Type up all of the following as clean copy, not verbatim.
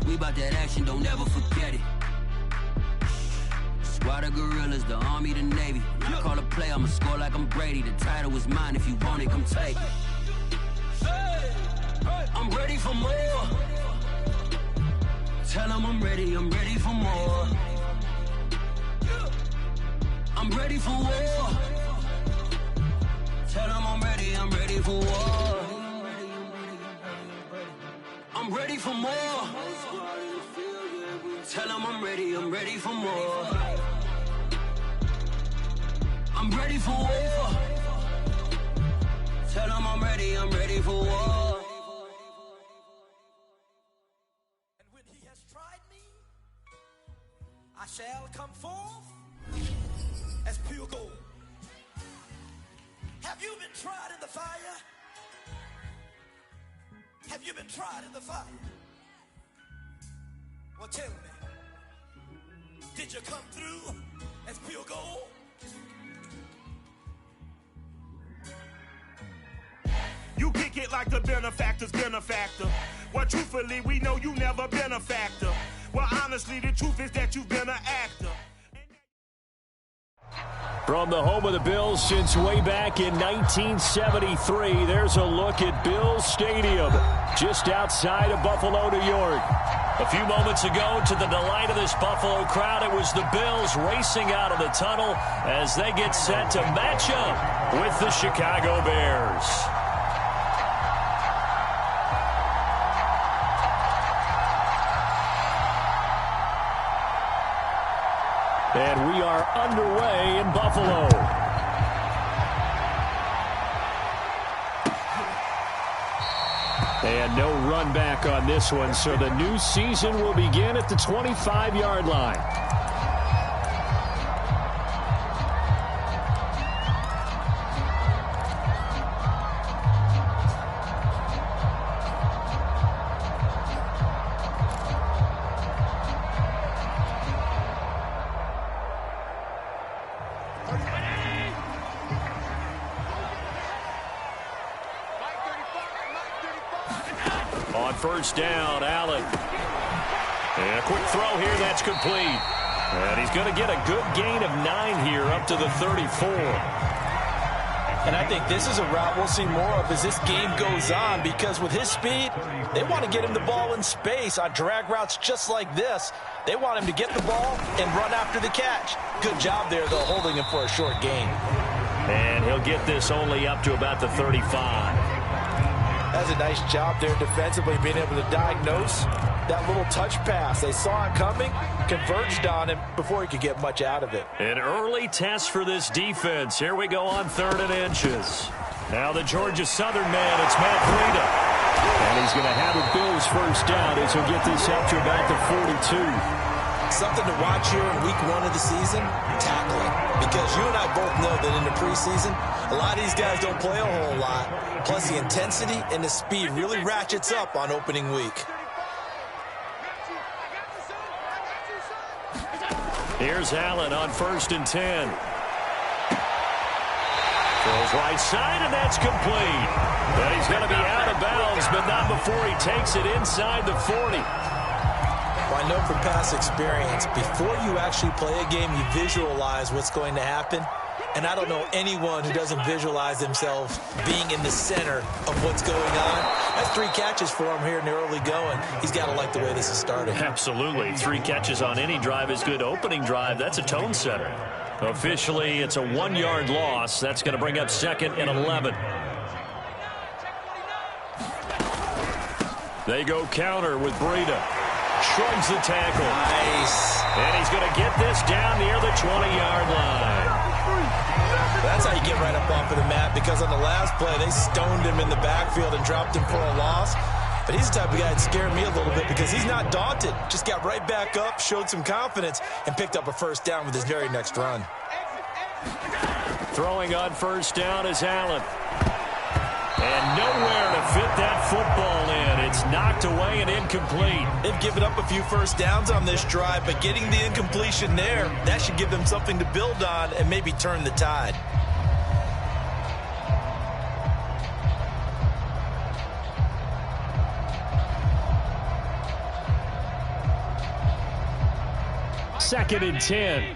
We bout that action, don't ever forget it. Squad of gorillas, the army, the navy. When I call a play, I'ma score like I'm Brady. The title is mine, if you want it, come take it. I'm ready for more. Tell them I'm ready for more. I'm ready for war. Tell them I'm ready for war. I'm ready for more. Tell them I'm ready for more. I'm ready for war. Tell them I'm ready for war. And when he has tried me, I shall come forth as pure gold. Have you been tried in the fire? Have you been tried in the fire? Well, tell me, did you come through as pure gold? You kick it like the benefactor's benefactor. Well, truthfully, we know you never been a factor. Well, honestly, the truth is that you've been an actor. From the home of the Bills since way back in 1973, there's a look at Bills Stadium, just outside of Buffalo, New York. A few moments ago, to the delight of this Buffalo crowd, it was the Bills racing out of the tunnel as they get set to match up with the Chicago Bears. And we are underway in Buffalo. And no run back on this one, so the new season will begin at the 25-yard line. On first down, Allen. And a quick throw here, that's complete. And he's going to get a good gain of 9 here up to the 34. And I think this is a route we'll see more of as this game goes on, because with his speed, they want to get him the ball in space on drag routes just like this. They want him to get the ball and run after the catch. Good job there, though, holding him for a short gain. And he'll get this only up to about the 35. That's a nice job there defensively, being able to diagnose that little touch pass. They saw it coming, converged on him before he could get much out of it. An early test for this defense. Here we go on 3rd and inches. Now the Georgia Southern man, it's Matt Breida. And he's going to have a Bills first down as he'll get this up to about the 42. Something to watch here in week 1 of the season, tackling. Because you and I both know that in the preseason, a lot of these guys don't play a whole lot. Plus the intensity and the speed really ratchets up on opening week. Here's Allen on 1st and 10. Throws right side, and that's complete. And he's going to be out of bounds, but not before he takes it inside the 40. Well, I know from past experience, before you actually play a game, you visualize what's going to happen. And I don't know anyone who doesn't visualize themselves being in the center of what's going on. That's 3 catches for him here in the early going. He's got to like the way this is starting. Absolutely. 3 catches on any drive is good. Opening drive, that's a tone setter. Officially, it's a 1-yard loss. That's going to bring up 2nd and 11. They go counter with Breida. Shrugs the tackle. Nice. And he's going to get this down near the 20-yard line. That's how you get right up off of the mat, because on the last play, they stoned him in the backfield and dropped him for a loss. But he's the type of guy that scared me a little bit because he's not daunted. Just got right back up, showed some confidence, and picked up a first down with his very next run. Throwing on first down is Allen. And nowhere to fit that football in. It's knocked away and incomplete. They've given up a few first downs on this drive, but getting the incompletion there, that should give them something to build on and maybe turn the tide. 2nd and 10.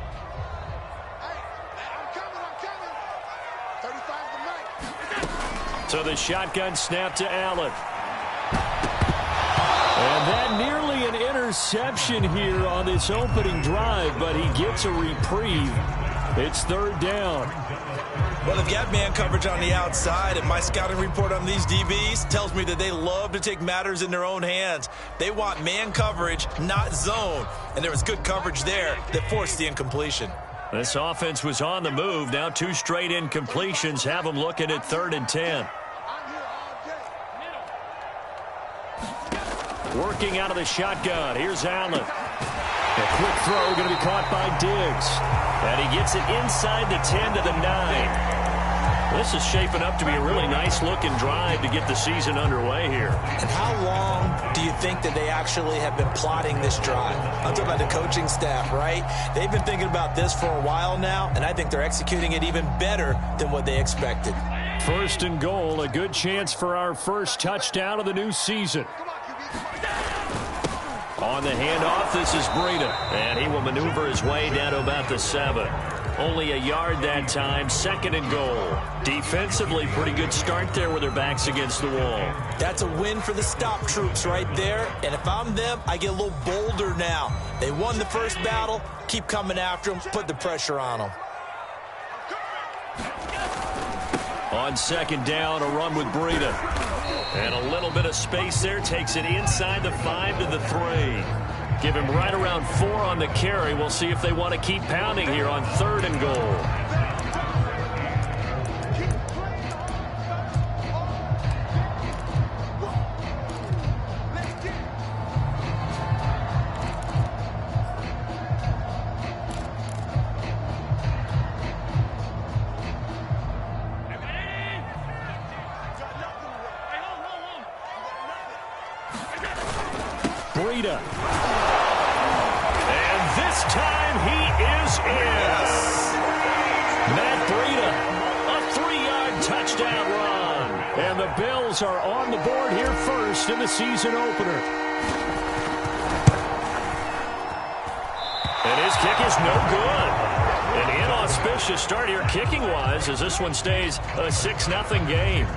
So the shotgun snap to Allen. And that nearly an interception here on this opening drive, but he gets a reprieve. It's 3rd down. Well, they've got man coverage on the outside, and my scouting report on these DBs tells me that they love to take matters in their own hands. They want man coverage, not zone. And there was good coverage there that forced the incompletion. This offense was on the move. Now 2 straight incompletions have them looking at 3rd and 10. Working out of the shotgun. Here's Allen. A quick throw going to be caught by Diggs. And he gets it inside the 10 to the 9. This is shaping up to be a really nice-looking drive to get the season underway here. And how long do you think that they actually have been plotting this drive? I'm talking about the coaching staff, right? They've been thinking about this for a while now, and I think they're executing it even better than what they expected. 1st and goal, a good chance for our first touchdown of the new season. On the handoff, this is Breida, and he will maneuver his way down to about the 7. Only a yard that time, 2nd and goal. Defensively, pretty good start there with their backs against the wall. That's a win for the stop troops right there, and if I'm them, I get a little bolder now. They won the first battle, keep coming after them, put the pressure on them. On 2nd down, a run with Breida. And a little bit of space there, takes it inside the 5 to the 3. Give him right around 4 on the carry. We'll see if they want to keep pounding here on 3rd and goal. Breida. And this time he is in. Matt Breida, a 3-yard touchdown run. And the Bills are on the board here first in the season opener. And his kick is no good. An inauspicious start here kicking-wise as this one stays a 6-0 game.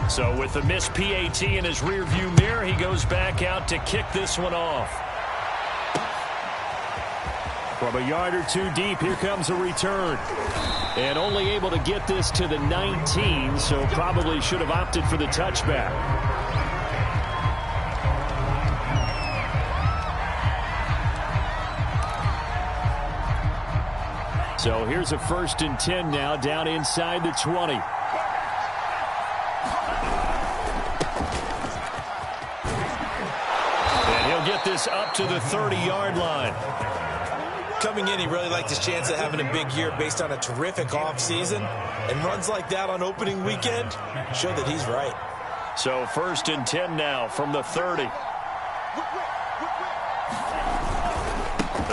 So with the missed PAT in his rearview mirror, he goes back out to kick this one off. From a yard or 2 deep, here comes a return. And only able to get this to the 19, so probably should have opted for the touchback. So here's a 1st and 10 now, down inside the 20. Get this up to the 30-yard line. Coming in, he really liked his chance of having a big year based on a terrific offseason. And runs like that on opening weekend show that he's right. So 1st and 10 now from the 30.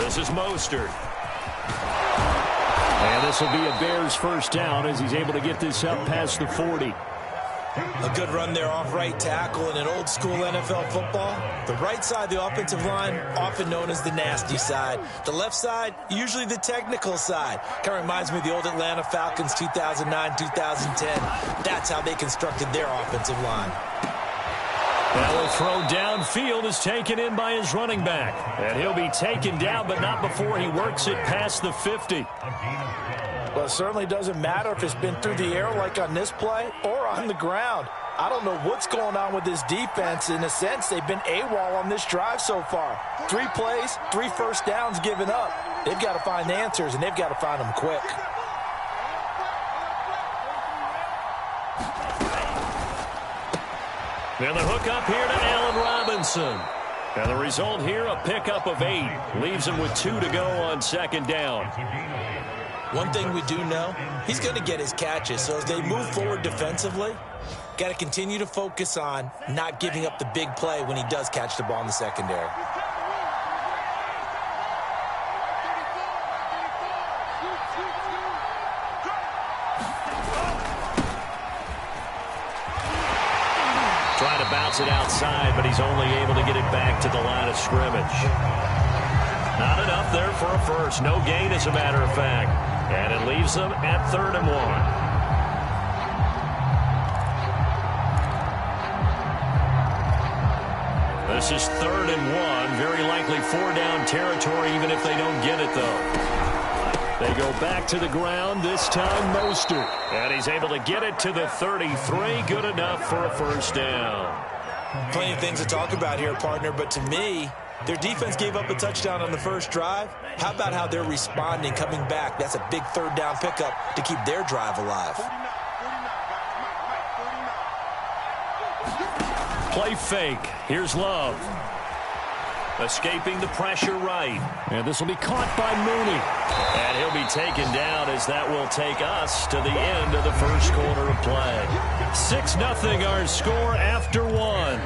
This is Mostert. And this will be a Bears 1st down as he's able to get this up past the 40. A good run there off right tackle in an old-school NFL football. The right side, the offensive line, often known as the nasty side. The left side, usually the technical side. Kind of reminds me of the old Atlanta Falcons 2009, 2010. That's how they constructed their offensive line. Well, a throw downfield is taken in by his running back. And he'll be taken down, but not before he works it past the 50. Well, it certainly doesn't matter if it's been through the air like on this play or on the ground. I don't know what's going on with this defense. In a sense, they've been AWOL on this drive so far. 3 plays, 3 first downs given up. They've got to find answers, and they've got to find them quick. And the hook up here to Allen Robinson. And the result here, a pickup of 8. Leaves him with 2 to go on 2nd down. One thing we do know, he's going to get his catches. So as they move forward defensively, got to continue to focus on not giving up the big play when he does catch the ball in the secondary. gets it outside, but he's only able to get it back to the line of scrimmage. Not enough there for a first. No gain, as a matter of fact. And it leaves them at 3rd and 1. This is 3rd and 1. Very likely 4-down territory, even if they don't get it, though. They go back to the ground, this time Mostert. And he's able to get it to the 33. Good enough for a first down. Plenty of things to talk about here, partner, but to me, their defense gave up a touchdown on the first drive. How about how they're responding, coming back? That's a big 3rd down pickup to keep their drive alive. Play fake. Here's Love. Escaping the pressure right. And this will be caught by Mooney. And he'll be taken down as that will take us to the end of the first quarter of play. 6-0 our score after 1.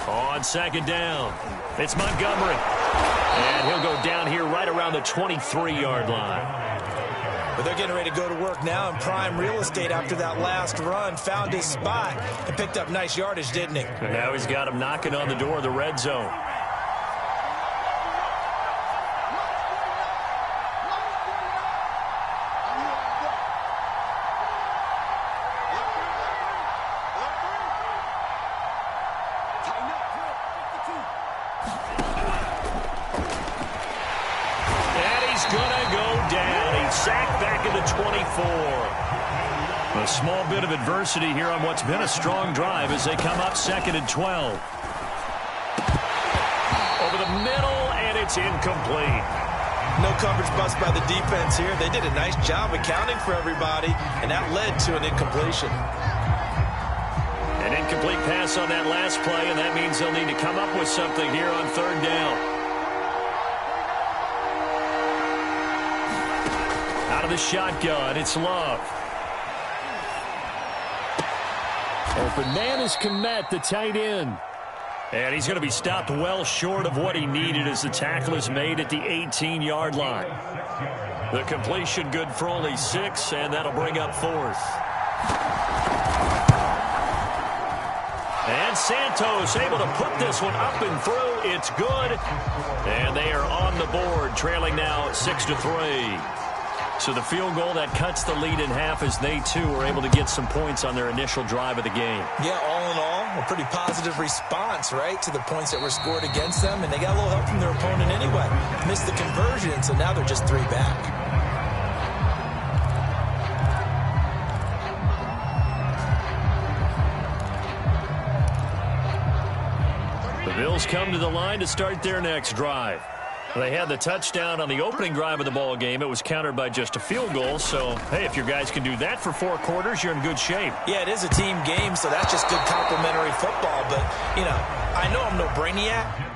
On 2nd down, it's Montgomery. And he'll go down here right around the 23-yard line. But they're getting ready to go to work now in prime real estate after that last run. Found his spot and picked up nice yardage, didn't he? And now he's got him knocking on the door of the red zone. A small bit of adversity here on what's been a strong drive as they come up 2nd and 12. Over the middle, and it's incomplete. No coverage bust by the defense here. They did a nice job accounting for everybody, and that led to an incompletion. An incomplete pass on that last play, and that means they'll need to come up with something here on 3rd down. Out of the shotgun, it's Love. Open man is Kmet, the tight end. And he's going to be stopped well short of what he needed as the tackle is made at the 18-yard line. The completion good for only 6, and that'll bring up 4th. And Santos able to put this one up and through. It's good. And they are on the board, trailing now 6-3. So the field goal that cuts the lead in half as they, too, are able to get some points on their initial drive of the game. Yeah, all in all, a pretty positive response, right, to the points that were scored against them. And they got a little help from their opponent anyway. Missed the conversion, so now they're just 3 back. The Bills come to the line to start their next drive. They had the touchdown on the opening drive of the ball game. It was countered by just a field goal. So, hey, if your guys can do that for 4 quarters, you're in good shape. Yeah, it is a team game, so that's just good complimentary football. But, you know, I know I'm no brainiac.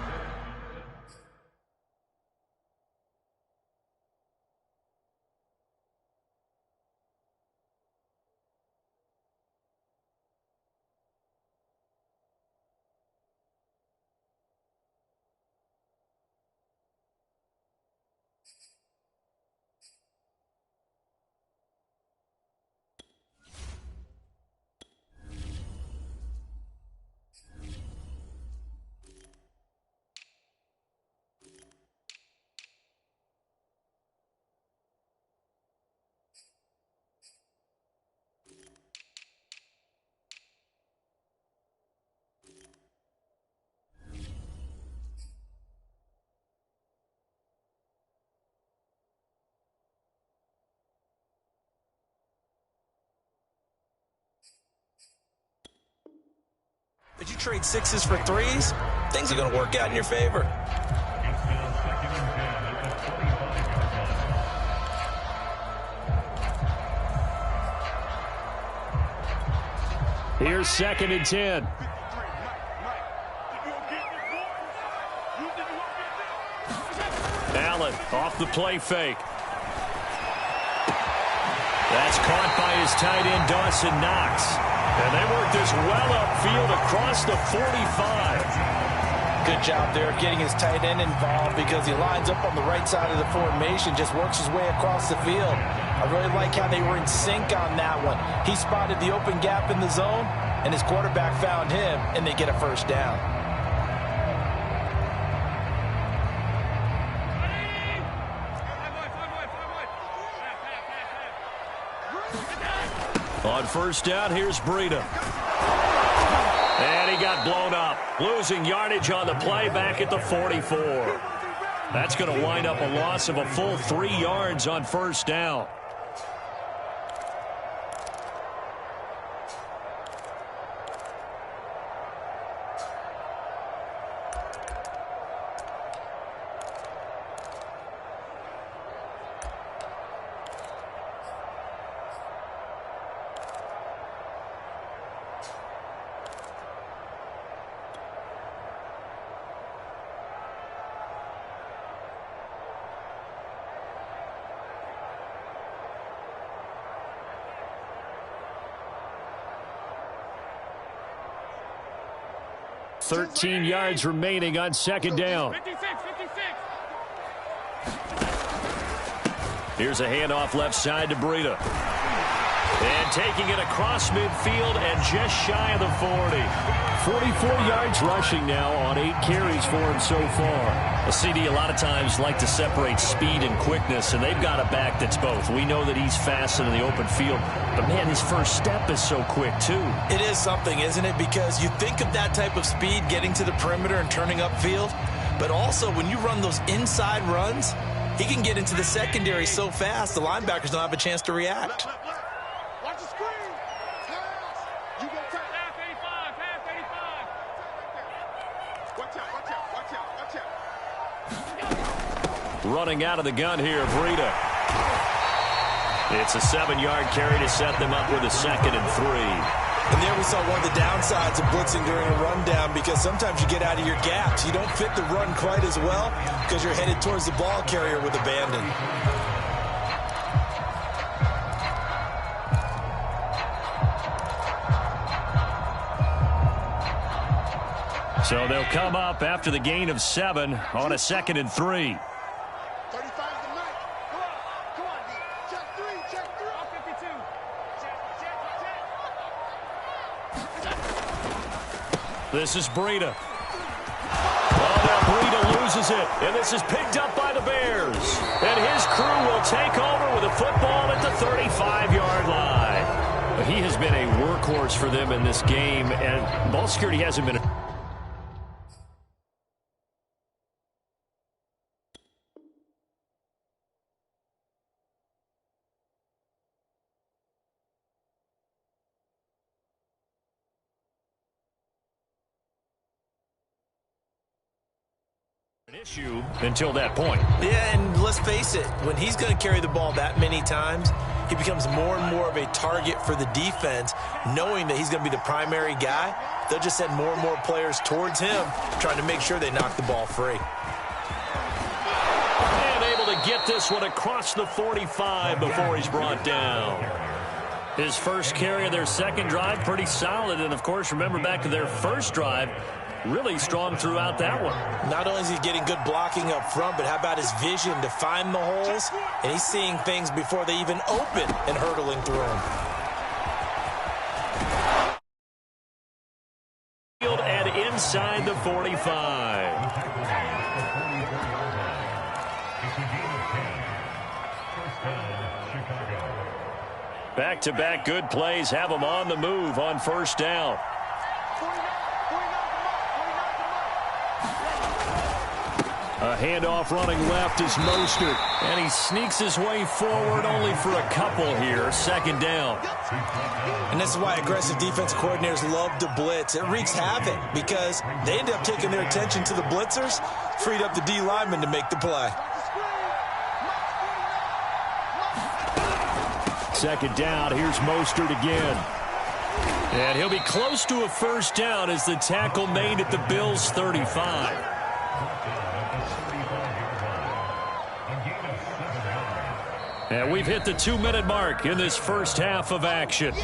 Did you trade 6s for 3s? Things are going to work out in your favor. Here's 2nd and 10. Allen off the play fake. That's caught by his tight end, Dawson Knox. And they work this well upfield across the 45. Good job there getting his tight end involved because he lines up on the right side of the formation, just works his way across the field. I really like how they were in sync on that one. He spotted the open gap in the zone, and his quarterback found him, and they get a first down. On first down, here's Breida. And he got blown up, losing yardage on the play back at the 44. That's going to wind up a loss of a full 3 yards on first down. $13 yards remaining on second down. 56. Here's a handoff left side to Breida. And taking it across midfield and just shy of the 40. 44 yards rushing now on 8 carries for him so far. A CD a lot of times like to separate speed and quickness, and they've got a back that's both. We know that he's fast in the open field, but man, his first step is so quick too. It is something, isn't it? Because you think of that type of speed getting to the perimeter and turning upfield, but also when you run those inside runs, he can get into the secondary so fast the linebackers don't have a chance to react. Watch the screen. Pass. You go pass 85. Pass 85. Watch out. Running out of the gun here, Breida. It's a 7-yard carry to set them up with a 2nd and 3. And there we saw one of the downsides of blitzing during a rundown, because sometimes you get out of your gaps. You don't fit the run quite as well because you're headed towards the ball carrier with abandon. So they'll come up after the gain of 7 on a 2nd and 3. 35 the night. Come on, D. Check 3. Check 52. Check. This is Breida. Oh, now Breida loses it, and this is picked up by the Bears. And his crew will take over with a football at the 35-yard line. He has been a workhorse for them in this game, and ball security hasn't been an issue until that point. Yeah, and let's face it, when he's going to carry the ball that many times, he becomes more and more of a target for the defense, knowing that he's going to be the primary guy. They'll just send more and more players towards him, trying to make sure they knock the ball free. And able to get this one across the 45 before he's brought down. His first carry of their second drive, pretty solid. And, of course, remember back to their first drive, really strong throughout that one. Not only is he getting good blocking up front, but how about his vision to find the holes? And he's seeing things before they even open and hurtling through them. Field and inside the 45. Back-to-back good plays have them on the move on first down. A handoff running left is Mostert, and he sneaks his way forward only for a couple here. Second down. And this is why aggressive defense coordinators love to blitz. It wreaks havoc because they end up taking their attention to the blitzers, freed up the D lineman to make the play. Second down, here's Mostert again. And he'll be close to a first down as the tackle made at the Bills' 35. And we've hit the 2-minute mark in this first half of action.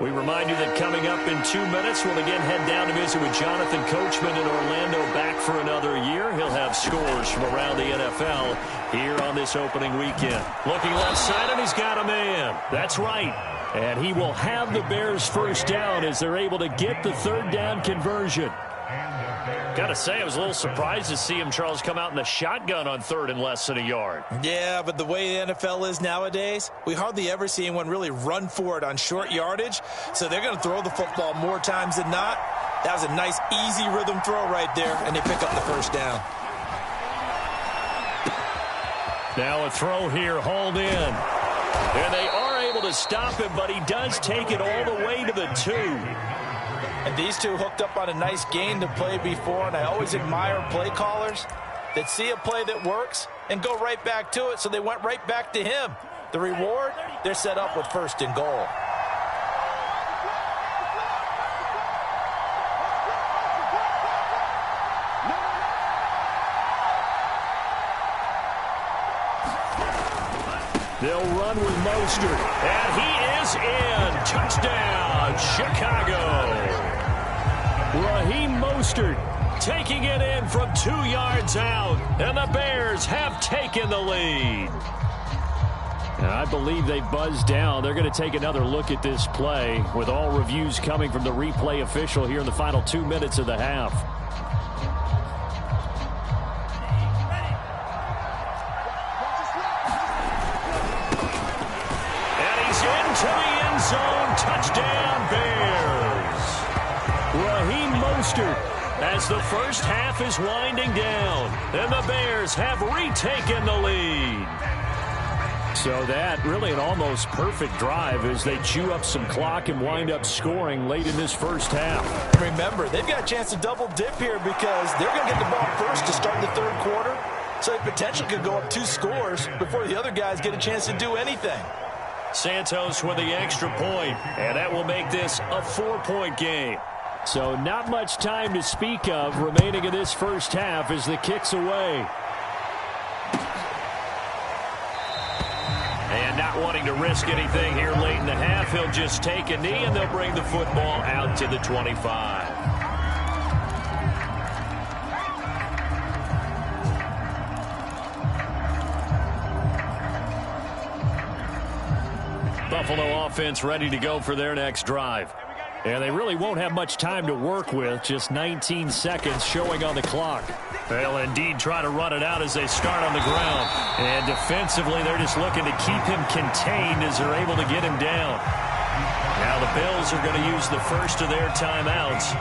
We remind you that coming up in 2 minutes, we'll again head down to visit with Jonathan Coachman in Orlando, back for another year. He'll have scores from around the NFL here on this opening weekend. Looking left side, and he's got a man. That's right. And he will have the Bears first down as they're able to get the third down conversion. Got to say, I was a little surprised to see him, Charles, come out in the shotgun on third and less than a yard. Yeah, but the way the NFL is nowadays, we hardly ever see anyone really run for it on short yardage. So they're going to throw the football more times than not. That was a nice, easy rhythm throw right there, and they pick up the first down. Now a throw here, hauled in. And they are able to stop him, but he does take it all the way to the 2. And these two hooked up on a nice gain to play before, and I always admire play callers that see a play that works and go right back to it, so they went right back to him. The reward, they're set up with first and goal. They'll run with Mostert, and he is in. Touchdown, Chicago. Raheem Mostert taking it in from 2 yards out, and the Bears have taken the lead. And I believe they buzzed down. They're going to take another look at this play with all reviews coming from the replay official here in the final 2 minutes of the half. And he's into the end zone. Touchdown, Bears. Raheem Mostert as the first half is winding down, and the Bears have retaken the lead. So that really an almost perfect drive as they chew up some clock and wind up scoring late in this first half. Remember, they've got a chance to double dip here because they're going to get the ball first to start the third quarter, so they potentially could go up 2 scores before the other guys get a chance to do anything. Santos with the extra point, and that will make this a 4-point game. So not much time to speak of remaining in this first half as the kick's away. And not wanting to risk anything here late in the half, he'll just take a knee and they'll bring the football out to the 25. Buffalo offense ready to go for their next drive. And they really won't have much time to work with, just 19 seconds showing on the clock. They'll indeed try to run it out as they start on the ground. And defensively, they're just looking to keep him contained as they're able to get him down. Now the Bills are going to use the first of their timeouts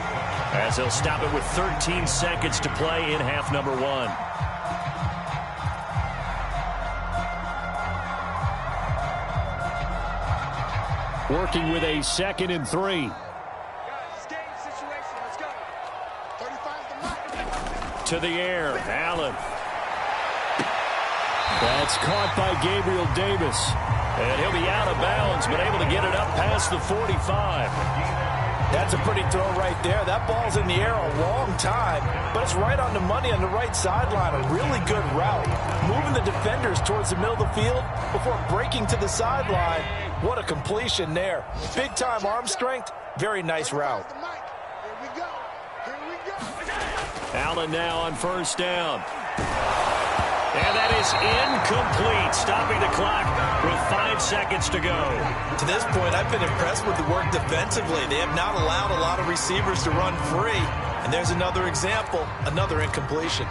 as they'll stop it with 13 seconds to play in half number 1. Working with a 2nd and 3. To the air, Allen. That's caught by Gabriel Davis. And he'll be out of bounds, but able to get it up past the 45. That's a pretty throw right there. That ball's in the air a long time, but it's right on the money on the right sideline. A really good route. Moving the defenders towards the middle of the field before breaking to the sideline. What a completion there. Big-time arm strength. Very nice route. Allen now on first down. And that is incomplete, stopping the clock with 5 seconds to go. To this point, I've been impressed with the work defensively. They have not allowed a lot of receivers to run free. And there's another example, another incompletion.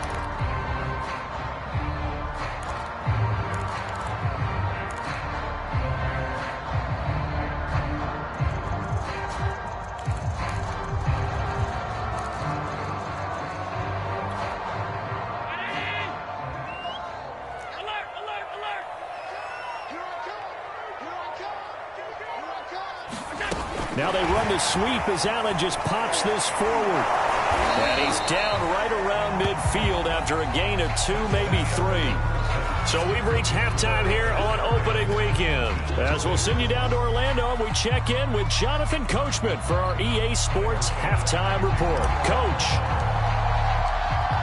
Now they run the sweep as Allen just pops this forward. And he's down right around midfield after a gain of 2, maybe 3. So we've reached halftime here on opening weekend. As we'll send you down to Orlando, and we check in with Jonathan Coachman for our EA Sports Halftime Report. Coach,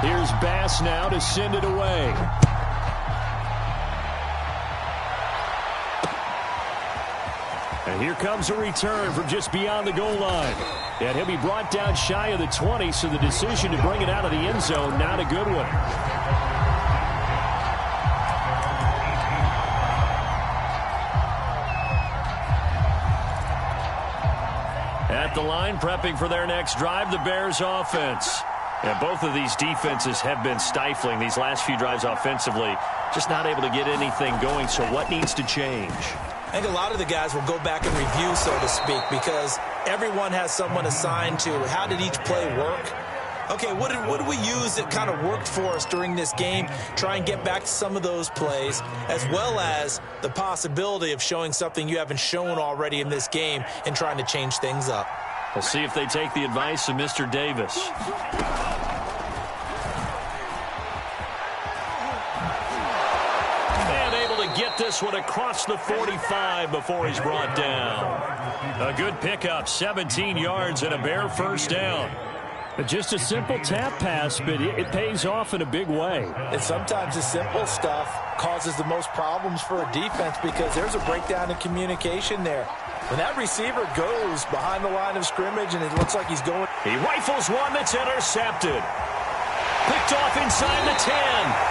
here's Bass now to send it away. And Here comes a return from just beyond the goal line. And he'll be brought down shy of the 20, so the decision to bring it out of the end zone, not a good one. At the line, prepping for their next drive, the Bears offense. And both of these defenses have been stifling these last few drives offensively. Just not able to get anything going, so what needs to change? I think a lot of the guys will go back and review, so to speak, because everyone has someone assigned to how did each play work. Okay, what did we use that kind of worked for us during this game? Try and get back to some of those plays, as well as the possibility of showing something you haven't shown already in this game and trying to change things up. We'll see if they take the advice of Mr. Davis. And able to get this one across the 45 before he's brought down. A good pickup, 17 yards and a Bear first down. Just a simple tap pass, but it pays off in a big way. And sometimes the simple stuff causes the most problems for a defense because there's a breakdown in communication there. When that receiver goes behind the line of scrimmage and it looks like he's going. He rifles one that's intercepted. Picked off inside the 10.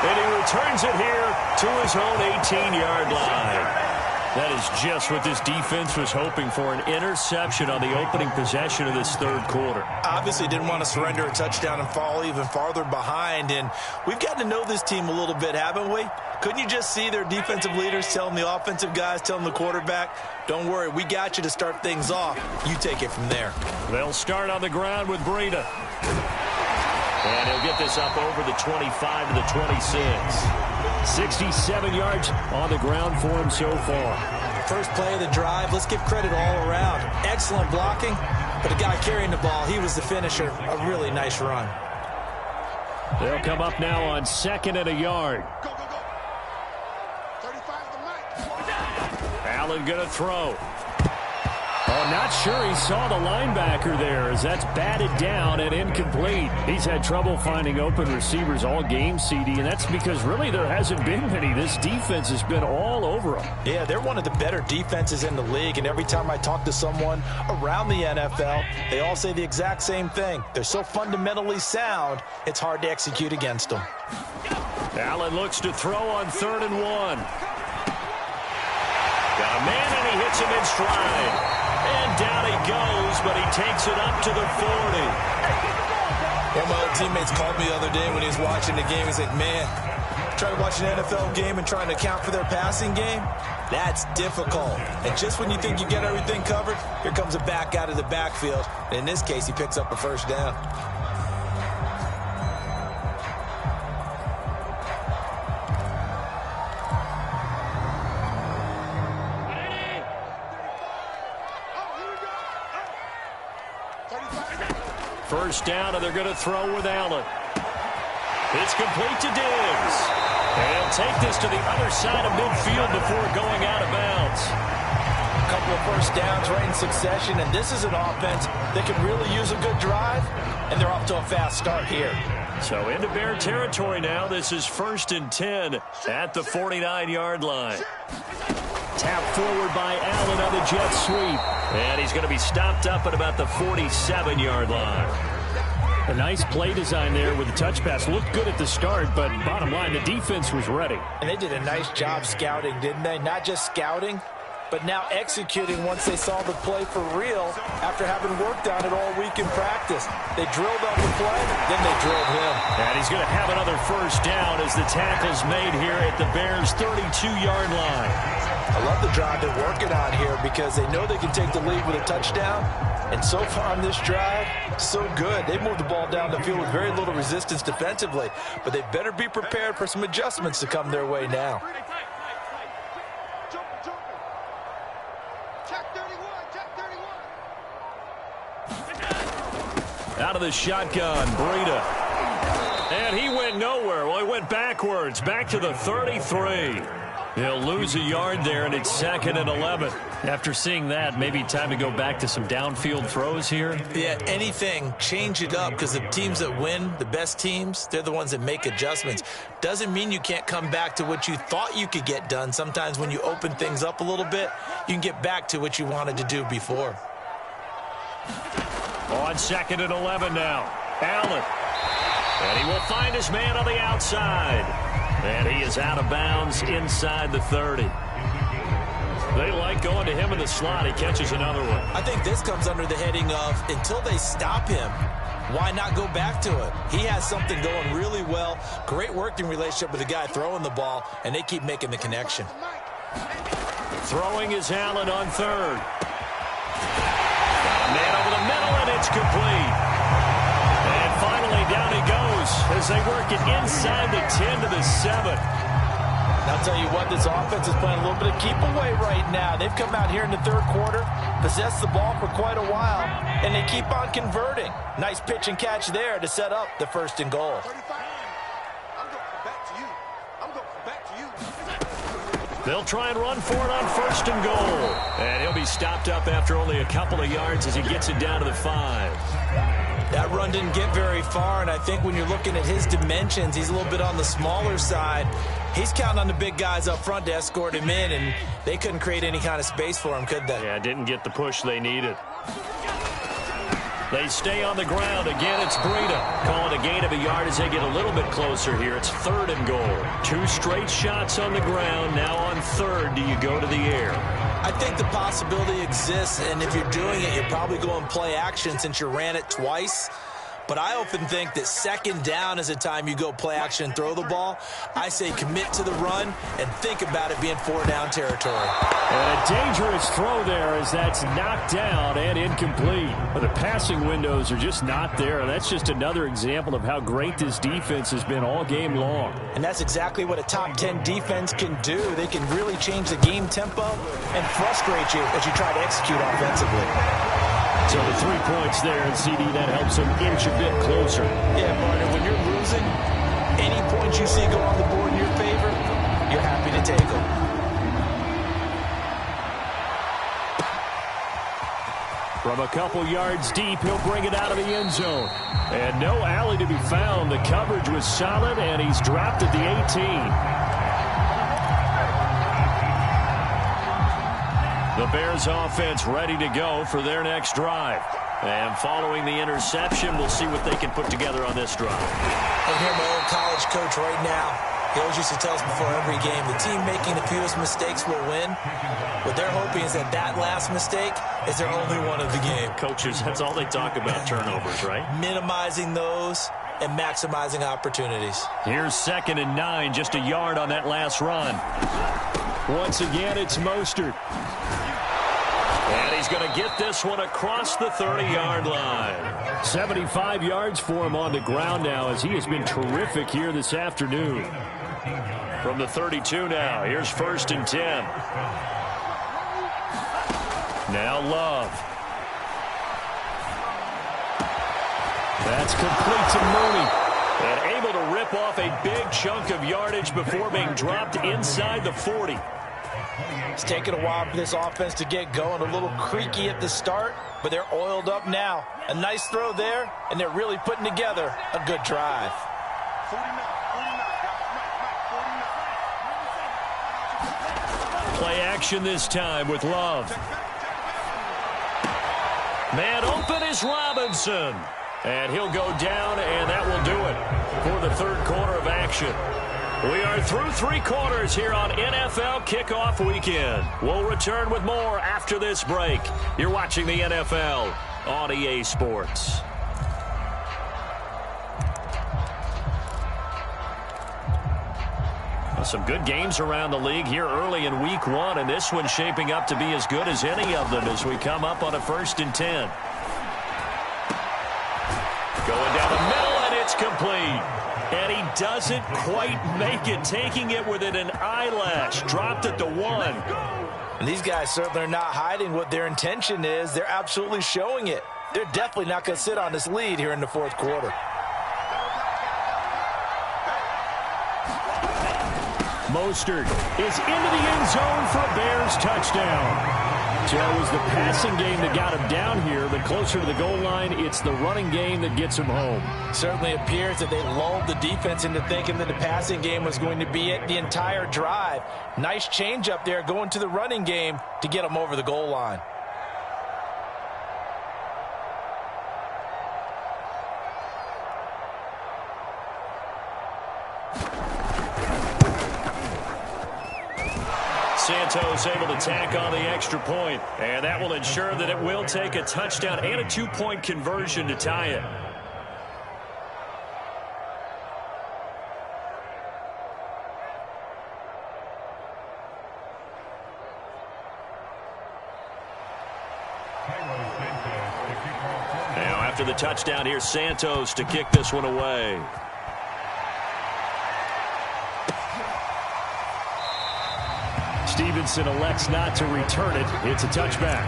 And he returns it here to his own 18-yard line. That is just what this defense was hoping for, an interception on the opening possession of this third quarter. Obviously didn't want to surrender a touchdown and fall even farther behind. And we've gotten to know this team a little bit, haven't we? Couldn't you just see their defensive leaders telling the offensive guys, telling the quarterback, don't worry, we got you to start things off. You take it from there. They'll start on the ground with Breida. And he'll get this up over the 25 to the 26. 67 yards on the ground for him so far. First play of the drive, let's give credit all around. Excellent blocking, but the guy carrying the ball, he was the finisher. A really nice run. They'll come up now on 2nd and a yard. Go, go, go. 35 to Mike. Allen going to throw. Oh, not sure he saw the linebacker there as that's batted down and incomplete. He's had trouble finding open receivers all game, CD, and that's because really there hasn't been many. This defense has been all over them. Yeah, they're one of the better defenses in the league, and every time I talk to someone around the NFL, they all say the exact same thing. They're so fundamentally sound, it's hard to execute against them. Allen looks to throw on 3rd and 1. Got a man, and he hits him in stride. And down he goes, but he takes it up to the 40. One of my old teammates called me the other day when he was watching the game. He's like, man, trying to watch an NFL game and trying to account for their passing game, that's difficult. And just when you think you get everything covered, here comes a back out of the backfield. And in this case, he picks up a first down. First down, and they're going to throw with Allen. It's complete to Diggs. And he'll take this to the other side of midfield before going out of bounds. A couple of first downs right in succession, and this is an offense that can really use a good drive, and they're off to a fast start here. So into Bear territory now. This is 1st and 10 at the 49-yard line. Tap forward by Allen on the jet sweep. And he's going to be stopped up at about the 47-yard line. A nice play design there with the touch pass. Looked good at the start, but bottom line, the defense was ready. And they did a nice job scouting, didn't they? Not just scouting, but now executing once they saw the play for real after having worked on it all week in practice. They drilled on the play, then they drilled him. And he's going to have another first down as the tackle's made here at the Bears' 32-yard line. I love the drive they're working on here because they know they can take the lead with a touchdown. And so far on this drive, so good. They moved the ball down the field with very little resistance defensively. But they better be prepared for some adjustments to come their way now. Check 31, check 31. Out of the shotgun, Breida. And he went nowhere. Well, he went backwards, back to the 33. He'll lose a yard there, and it's 2nd and 11. After seeing that, maybe time to go back to some downfield throws here. Yeah, anything, change it up, because the teams that win, the best teams, they're the ones that make adjustments. Doesn't mean you can't come back to what you thought you could get done. Sometimes when you open things up a little bit, you can get back to what you wanted to do before. On 2nd and 11 now, Allen. And he will find his man on the outside. And he is out of bounds inside the 30. They like going to him in the slot. He catches another one. I think this comes under the heading of, until they stop him, why not go back to it? He has something going really well. Great working relationship with the guy throwing the ball, and they keep making the connection. Throwing is Allen on 3rd. Man over the middle, and it's complete. And finally, down he goes as they work it inside the 10 to the 7. And I'll tell you what, this offense is playing a little bit of keep away right now. They've come out here in the 3rd quarter, possessed the ball for quite a while, and they keep on converting. Nice pitch and catch there to set up the 1st and goal. They'll try and run for it on 1st and goal. And he'll be stopped up after only a couple of yards as he gets it down to the 5. That run didn't get very far, and I think when you're looking at his dimensions, he's a little bit on the smaller side. He's counting on the big guys up front to escort him in, and they couldn't create any kind of space for him, could they? Yeah, didn't get the push they needed. They stay on the ground. Again, it's Breida. Calling a gain of a yard as they get a little bit closer here. It's 3rd and goal. 2 straight shots on the ground. Now on 3rd, do you go to the air? I think the possibility exists, and if you're doing it, you're probably going play action since you ran it twice. But I often think that 2nd down is a time you go play action and throw the ball. I say commit to the run and think about it being 4-down territory. And a dangerous throw there as that's knocked down and incomplete. The passing windows are just not there. That's just another example of how great this defense has been all game long. And that's exactly what a top 10 defense can do. They can really change the game tempo and frustrate you as you try to execute offensively. So the 3 points there, and CD, that helps them inch a bit closer. Yeah, partner, when you're losing, any points you see go on the board in your favor, you're happy to take them. From a couple yards deep, he'll bring it out of the end zone. And no alley to be found. The coverage was solid, and he's dropped at the 18. The Bears offense ready to go for their next drive. And following the interception, we'll see what they can put together on this drive. I hear my old college coach right now. He always used to tell us before every game, the team making the fewest mistakes will win. What they're hoping is that that last mistake is their only one of the game. Coaches, that's all they talk about, turnovers, right? Minimizing those and maximizing opportunities. Here's 2nd and 9, just a yard on that last run. Once again, it's Mostert. And he's going to get this one across the 30-yard line. 75 yards for him on the ground now as he has been terrific here this afternoon. From the 32 now, here's 1st and 10. Now Love. That's complete to Mooney. And able to rip off a big chunk of yardage before being dropped inside the 40. It's taken a while for this offense to get going. A little creaky at the start, but they're oiled up now. A nice throw there, and they're really putting together a good drive. Play action this time with Love. Man open is Robinson. And he'll go down, and that will do it for the 3rd quarter of action. We are through 3 quarters here on NFL Kickoff Weekend. We'll return with more after this break. You're watching the NFL on EA Sports. Well, some good games around the league here early in Week 1, and this one's shaping up to be as good as any of them as we come up on a 1st and 10. Going down the middle, and it's complete. And he doesn't quite make it, taking it within an eyelash. Dropped it to 1. And these guys certainly are not hiding what their intention is. They're absolutely showing it. They're definitely not going to sit on this lead here in the 4th quarter. Mostert is into the end zone for a Bears touchdown. So it was the passing game that got him down here, but closer to the goal line, it's the running game that gets him home. Certainly appears that they lulled the defense into thinking that the passing game was going to be it the entire drive. Nice change up there going to the running game to get him over the goal line. Santos able to tack on the extra point, and that will ensure that it will take a touchdown and a 2-point conversion to tie it. Now after the touchdown, here's Santos to kick this one away. Stevenson elects not to return it. It's a touchback.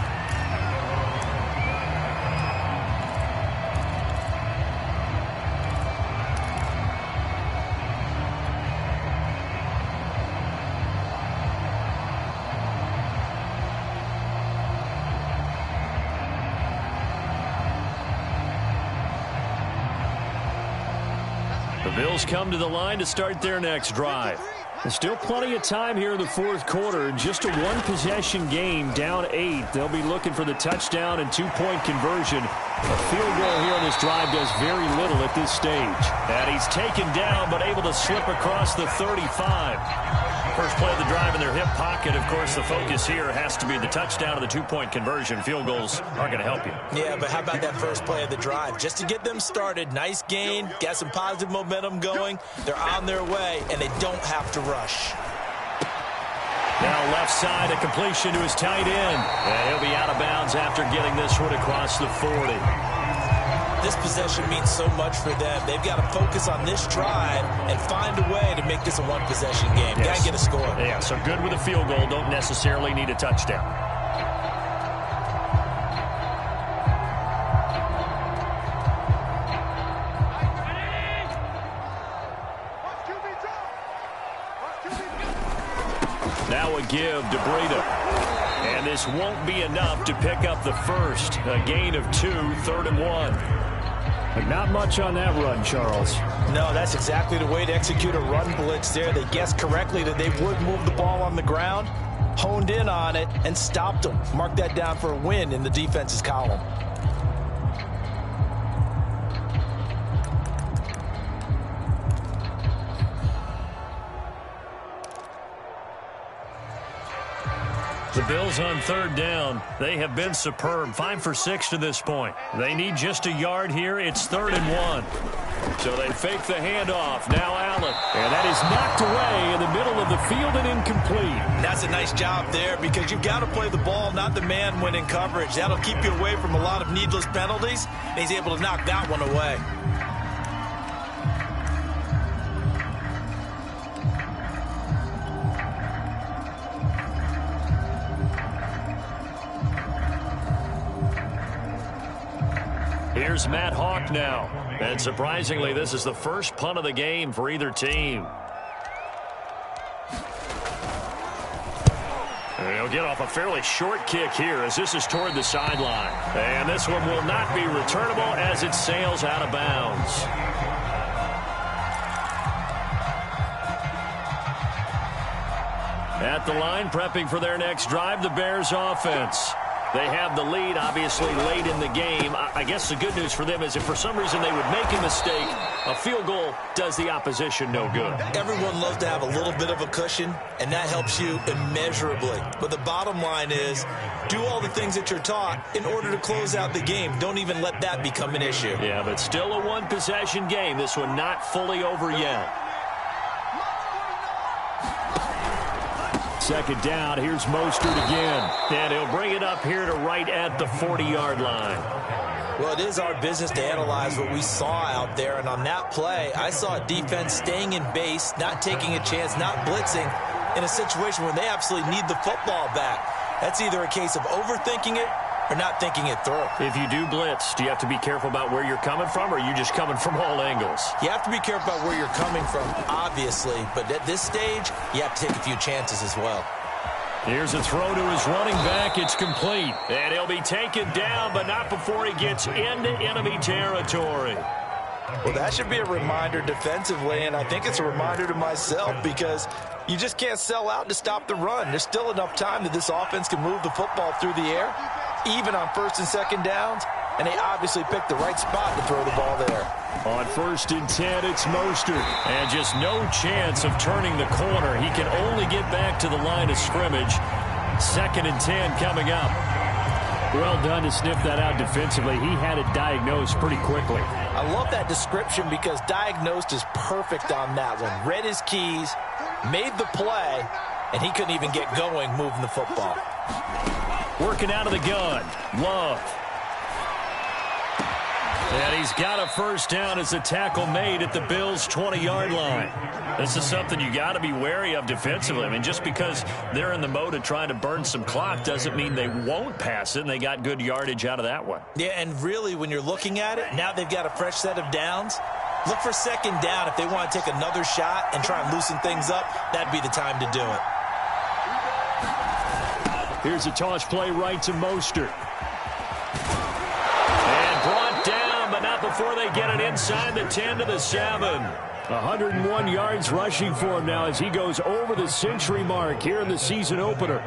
The Bills come to the line to start their next drive. There's still plenty of time here in the fourth quarter. Just a one-possession game, down 8. They'll be looking for the touchdown and 2-point conversion. A field goal here on this drive does very little at this stage. And he's taken down, but able to slip across the 35. First play of the drive in their hip pocket. Of course, the focus here has to be the touchdown and the 2-point conversion. Field goals aren't going to help you. Yeah, but how about that first play of the drive? Just to get them started, nice gain, got some positive momentum going. They're on their way, and they don't have to rush. Now left side, a completion to his tight end. And he'll be out of bounds after getting this one across the 40. This possession means so much for them. They've got to focus on this drive and find a way to make this a one-possession game. Yes. Got to get a score. Yeah, so good with a field goal. Don't necessarily need a touchdown. Now a give to Breida. And this won't be enough to pick up the first. A gain of 2, 3rd and 1. But not much on that run, Charles. No, that's exactly the way to execute a run blitz there. They guessed correctly that they would move the ball on the ground, honed in on it, and stopped them. Mark that down for a win in the defense's column. The Bills on 3rd down. They have been superb. 5 for 6 to this point. They need just a yard here. It's 3rd and 1. So they fake the handoff. Now Allen. And that is knocked away in the middle of the field and incomplete. That's a nice job there because you've got to play the ball, not the man when in coverage. That'll keep you away from a lot of needless penalties. And he's able to knock that one away. Here's Matt Hawk now. And surprisingly, this is the first punt of the game for either team. And he'll get off a fairly short kick here as this is toward the sideline. And this one will not be returnable as it sails out of bounds. At the line, prepping for their next drive, the Bears offense. They have the lead, obviously, late in the game. I guess the good news for them is if for some reason they would make a mistake, a field goal does the opposition no good. Everyone loves to have a little bit of a cushion, and that helps you immeasurably. But the bottom line is, do all the things that you're taught in order to close out the game. Don't even let that become an issue. Yeah, but still a one-possession game. This one not fully over yet. 2nd down, here's Mostert again. And he'll bring it up here to right at the 40-yard line. Well, it is our business to analyze what we saw out there. And on that play, I saw a defense staying in base, not taking a chance, not blitzing in a situation where they absolutely need the football back. That's either a case of overthinking it or not thinking it through. If you do blitz, do you have to be careful about where you're coming from, or are you just coming from all angles? You have to be careful about where you're coming from, obviously, but at this stage, you have to take a few chances as well. Here's a throw to his running back. It's complete. And he'll be taken down, but not before he gets into enemy territory. Well, that should be a reminder defensively, and I think it's a reminder to myself because you just can't sell out to stop the run. There's still enough time that this offense can move the football through the air, even on first and second downs, and they obviously picked the right spot to throw the ball there. On 1st and 10, it's Mostert. And just no chance of turning the corner. He can only get back to the line of scrimmage. 2nd and 10 coming up. Well done to sniff that out defensively. He had it diagnosed pretty quickly. I love that description because diagnosed is perfect on that one. Read his keys, made the play, and he couldn't even get going moving the football. Working out of the gun. Love. And he's got a first down as a tackle made at the Bills' 20-yard line. This is something you got to be wary of defensively. I mean, just because they're in the mode of trying to burn some clock doesn't mean they won't pass it, and they got good yardage out of that one. Yeah, and really, when you're looking at it, now they've got a fresh set of downs. Look for 2nd down. If they want to take another shot and try and loosen things up, that'd be the time to do it. Here's a toss play right to Mostert. Not before they get it inside the 10 to the 7. 101 yards rushing for him now as he goes over the century mark here in the season opener.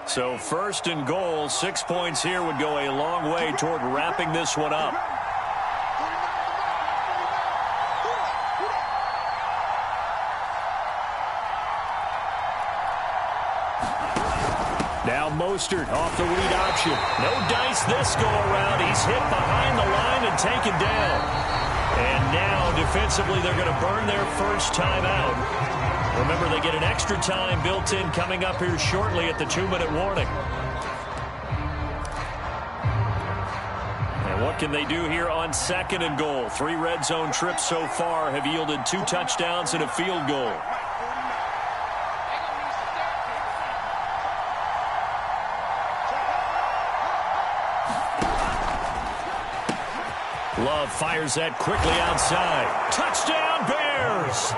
So 1st and goal, 6 points here would go a long way toward wrapping this one up. Now Mostert off the read option. No dice this go around. He's hit behind the line and taken down. And now defensively they're going to burn their first time out. Remember, they get an extra time built in coming up here shortly at the 2-minute warning. And what can they do here on 2nd and goal? 3 red zone trips so far have yielded 2 touchdowns and a field goal. Love fires that quickly outside. Touchdown, Bears!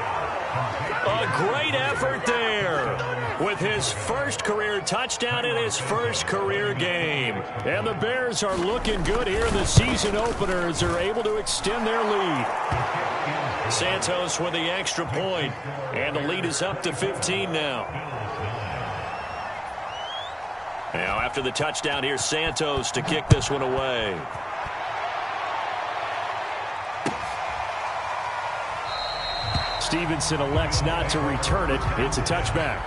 A great effort there with his first career touchdown in his first career game. And the Bears are looking good here in the season opener as they're able to extend their lead. Santos with the extra point, and the lead is up to 15 now. Now after the touchdown, here's Santos to kick this one away. Stevenson elects not to return it. It's a touchback.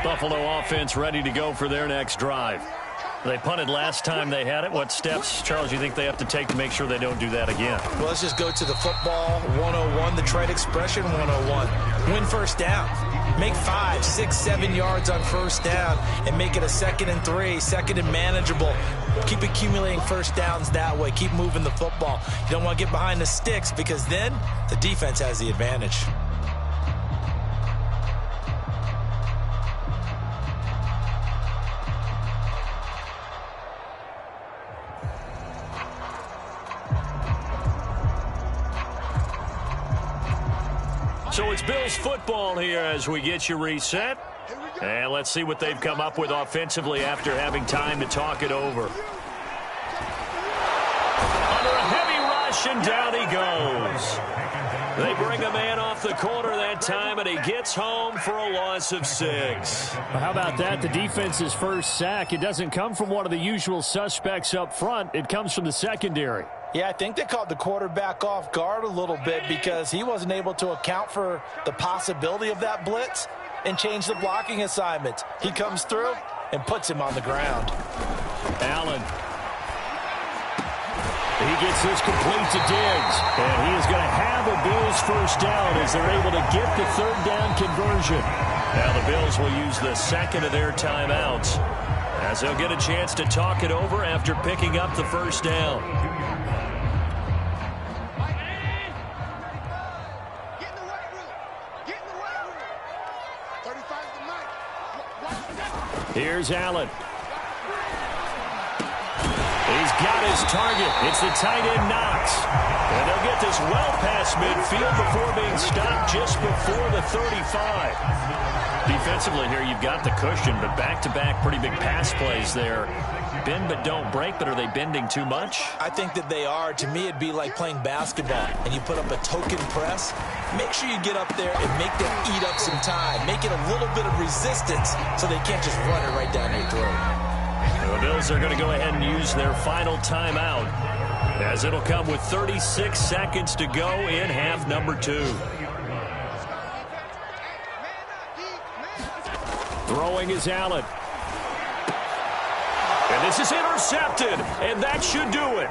Buffalo offense ready to go for their next drive. They punted last time they had it. What steps, Charles, you think they have to take to make sure they don't do that again? Well, let's just go to the football 101, the trade expression 101. Win first down. Make 5, 6, 7 yards on first down and make it a 2nd and 3, 2nd and manageable. Keep accumulating first downs that way. Keep moving the football. You don't want to get behind the sticks because then the defense has the advantage. So it's Bills football here as we get you reset. And let's see what they've come up with offensively after having time to talk it over. Under a heavy rush, and down he goes. They bring a man off the corner that time, and he gets home for a loss of 6. Well, how about that? The defense's first sack. It doesn't come from one of the usual suspects up front. It comes from the secondary. Yeah, I think they caught the quarterback off guard a little bit because he wasn't able to account for the possibility of that blitz and change the blocking assignment. He comes through and puts him on the ground. Allen. He gets this complete to Diggs. And he is going to have a Bills first down as they're able to get the 3rd down conversion. Now the Bills will use the second of their timeouts as they'll get a chance to talk it over after picking up the first down. Here's Allen. He's got his target. It's the tight end Knox. And they'll get this well past midfield before being stopped just before the 35. Defensively here, you've got the cushion, but back-to-back pretty big pass plays there. Bend but don't break, but are they bending too much? I think that they are. To me, it'd be like playing basketball, and you put up a token press. Make sure you get up there and make them eat up some time. Make it a little bit of resistance so they can't just run it right down your throat. The Bills are going to go ahead and use their final timeout, as it'll come with 36 seconds to go in half number 2. Throwing is Allen. And this is intercepted, and that should do it.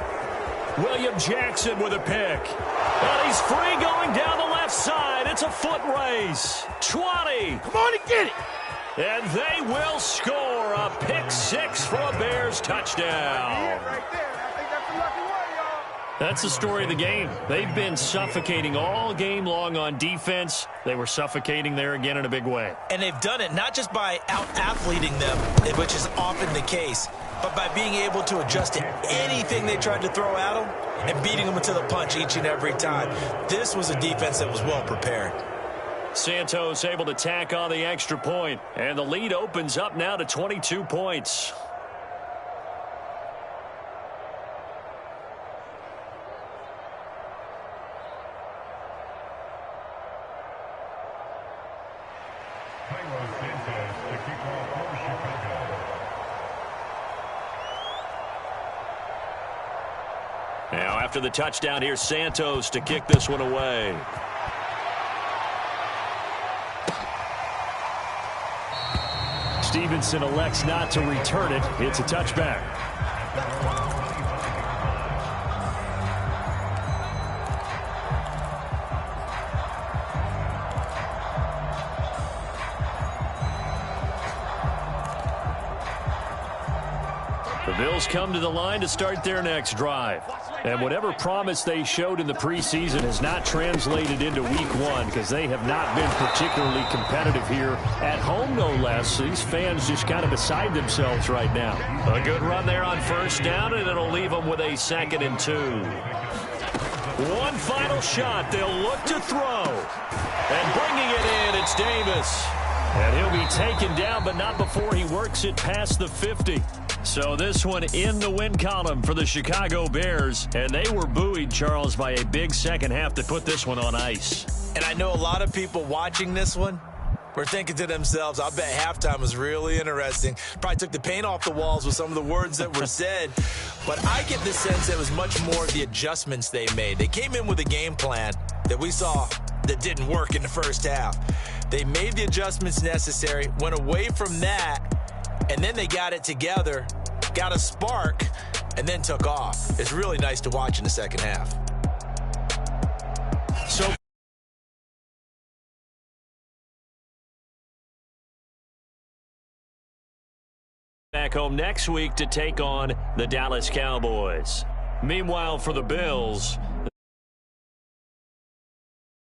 William Jackson with a pick. And he's free going down the left side. It's a foot race. 20. Come on and get it. And they will score a pick 6 for a Bears touchdown. Right there. I think that's a lucky one, y'all. That's the story of the game. They've been suffocating all game long on defense. They were suffocating there again in a big way. And they've done it not just by out-athleting them, which is often the case, but by being able to adjust to anything they tried to throw at them and beating them to the punch each and every time. This was a defense that was well prepared. Santos able to tack on the extra point, and the lead opens up now to 22 points. Now after the touchdown, here's Santos to kick this one away. Stevenson elects not to return it. It's a touchback. The Bills come to the line to start their next drive. And whatever promise they showed in the preseason has not translated into week 1 because they have not been particularly competitive here at home, no less. These fans just kind of beside themselves right now. A good run there on first down, and it'll leave them with a 2nd and 2. One final shot. They'll look to throw. And bringing it in, it's Davis. And he'll be taken down, but not before he works it past the 50. So this one in the win column for the Chicago Bears. And they were buoyed, Charles, by a big second half to put this one on ice. And I know a lot of people watching this one were thinking to themselves, I bet halftime was really interesting. Probably took the paint off the walls with some of the words that were said. But I get the sense it was much more the adjustments they made. They came in with a game plan that we saw that didn't work in the first half. They made the adjustments necessary, went away from that, and then they got it together, got a spark, and then took off. It's really nice to watch in the second half. So back home next week to take on the Dallas Cowboys. Meanwhile, for the Bills,